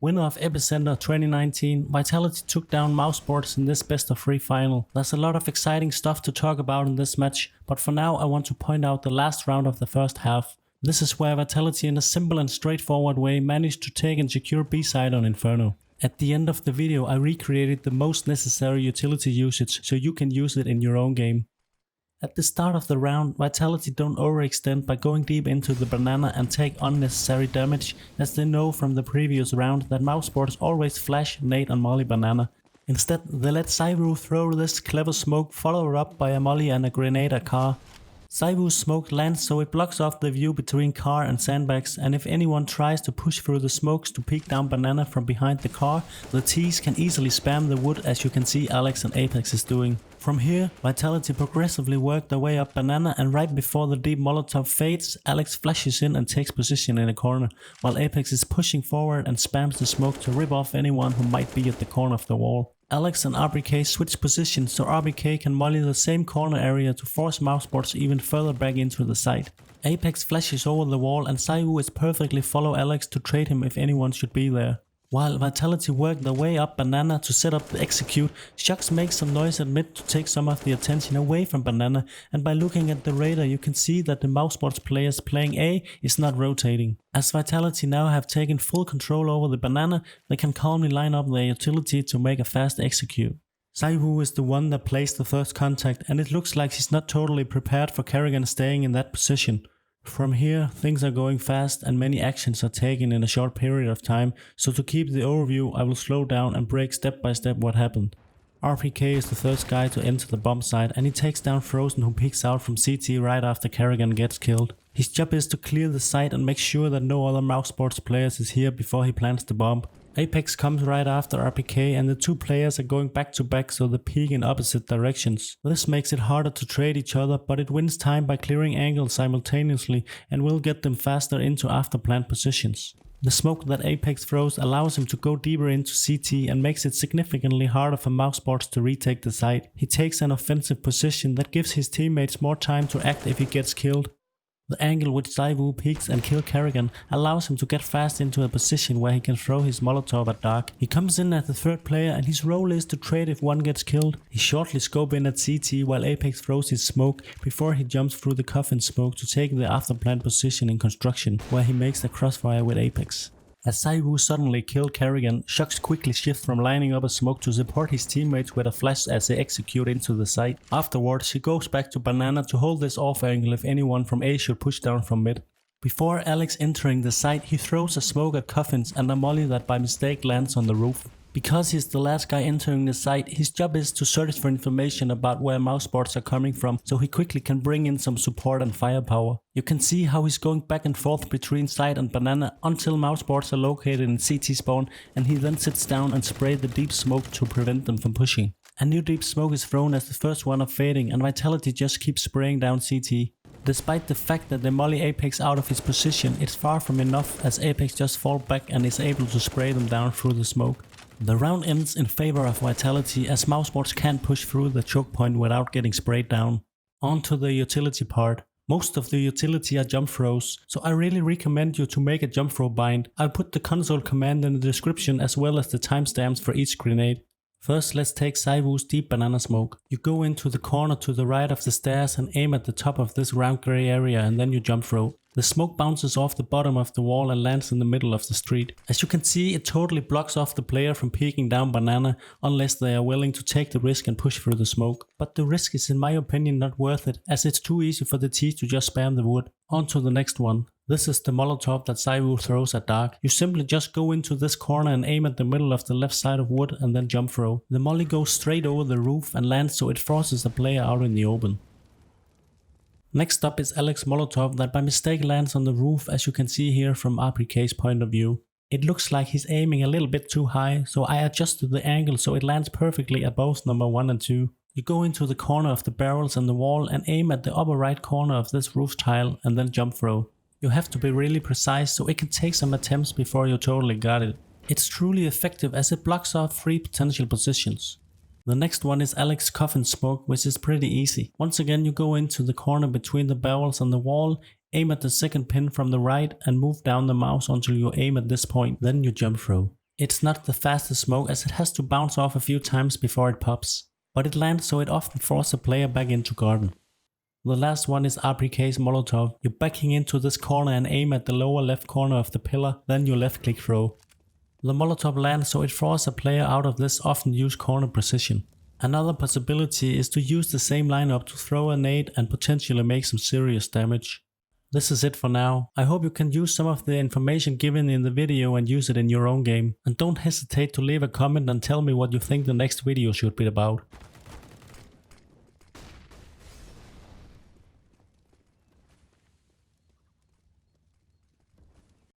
Winner of Epicenter 2019, Vitality took down Mousesports in this best of 3 final. There's a lot of exciting stuff to talk about in this match, but for now I want to point out the last round of the first half. This is where Vitality in a simple and straightforward way managed to take and secure B-side on Inferno. At the end of the video I recreated the most necessary utility usage so you can use it in your own game. At the start of the round, Vitality don't overextend by going deep into the banana and take unnecessary damage, as they know from the previous round that Mousesports always flash, nade and molly banana. Instead, they let ZywOo throw this clever smoke followed up by a molly and a grenade at car. ZywOo's smoke lands so it blocks off the view between car and sandbags, and if anyone tries to push through the smokes to peek down banana from behind the car, the T's can easily spam the wood, as you can see Alex and Apex is doing. From here, Vitality progressively work their way up banana, and right before the deep Molotov fades, Alex flashes in and takes position in a corner, while Apex is pushing forward and spams the smoke to rip off anyone who might be at the corner of the wall. Alex and RBK switch positions so RBK can molly the same corner area to force Mousesports even further back into the site. Apex flashes over the wall and ZywOo is perfectly follow Alex to trade him if anyone should be there. While Vitality work their way up banana to set up the execute, Shux makes some noise at mid to take some of the attention away from banana, and by looking at the radar you can see that the Mousesports players playing A is not rotating. As Vitality now have taken full control over the banana, they can calmly line up their utility to make a fast execute. ZywOo is the one that plays the first contact, and it looks like he's not totally prepared for Karrigan staying in that position. From here, things are going fast and many actions are taken in a short period of time, so to keep the overview I will slow down and break step by step what happened. RPK is the first guy to enter the bomb site, and he takes down Frozen, who peeks out from CT right after Karrigan gets killed. His job is to clear the site and make sure that no other Mousesports players is here before he plants the bomb. Apex comes right after RPK, and the two players are going back to back, so they peek in opposite directions. This makes it harder to trade each other, but it wins time by clearing angles simultaneously and will get them faster into after plant positions. The smoke that Apex throws allows him to go deeper into CT and makes it significantly harder for Mousesports to retake the site. He takes an offensive position that gives his teammates more time to act if he gets killed. The angle which ZywOo peeks and kills Karrigan allows him to get fast into a position where he can throw his Molotov at dark. He comes in as the third player and his role is to trade if one gets killed. He shortly scopes in at CT while Apex throws his smoke before he jumps through the coffin smoke to take the afterplant position in construction, where he makes the crossfire with Apex. As ZywOo suddenly killed Karrigan, Shux quickly shifts from lining up a smoke to support his teammates with a flash as they execute into the site. Afterwards, he goes back to banana to hold this off angle if anyone from A should push down from mid. Before Alex entering the site, he throws a smoke at coffins and a molly that by mistake lands on the roof. Because he's the last guy entering the site, his job is to search for information about where Mousesports are coming from, so he quickly can bring in some support and firepower. You can see how he's going back and forth between site and banana until Mousesports are located in CT spawn, and he then sits down and sprays the deep smoke to prevent them from pushing. A new deep smoke is thrown as the first one of fading, and Vitality just keeps spraying down CT. Despite the fact that they molly Apex out of his position, it's far from enough, as Apex just falls back and is able to spray them down through the smoke. The round ends in favor of Vitality, as Mousesports can't push through the choke point without getting sprayed down. On to the utility part. Most of the utility are jump throws, so I really recommend you to make a jump throw bind. I'll put the console command in the description as well as the timestamps for each grenade. First, let's take ZywOo's deep banana smoke. You go into the corner to the right of the stairs and aim at the top of this round grey area, and then you jump throw. The smoke bounces off the bottom of the wall and lands in the middle of the street. As you can see, it totally blocks off the player from peeking down banana unless they are willing to take the risk and push through the smoke. But the risk is in my opinion not worth it, as it's too easy for the T to just spam the wood. On to the next one. This is the Molotov that ZywOo throws at dark. You simply just go into this corner and aim at the middle of the left side of wood and then jump throw. The molly goes straight over the roof and lands so it forces the player out in the open. Next up is Alex Molotov that by mistake lands on the roof, as you can see here from RPK's point of view. It looks like he's aiming a little bit too high, so I adjusted the angle so it lands perfectly at both number 1 and 2. You go into the corner of the barrels and the wall and aim at the upper right corner of this roof tile and then jump throw. You have to be really precise, so it can take some attempts before you totally got it. It's truly effective as it blocks off 3 potential positions. The next one is Alex Coffin Smoke, which is pretty easy. Once again you go into the corner between the barrels and the wall, aim at the second pin from the right and move down the mouse until you aim at this point, then you jump throw. It's not the fastest smoke as it has to bounce off a few times before it pops, but it lands so it often forces a player back into garden. The last one is RPK's Molotov. You backing into this corner and aim at the lower left corner of the pillar, then you left click throw. The Molotov lands so it forces a player out of this often used corner position. Another possibility is to use the same lineup to throw a nade and potentially make some serious damage. This is it for now. I hope you can use some of the information given in the video and use it in your own game. And don't hesitate to leave a comment and tell me what you think the next video should be about.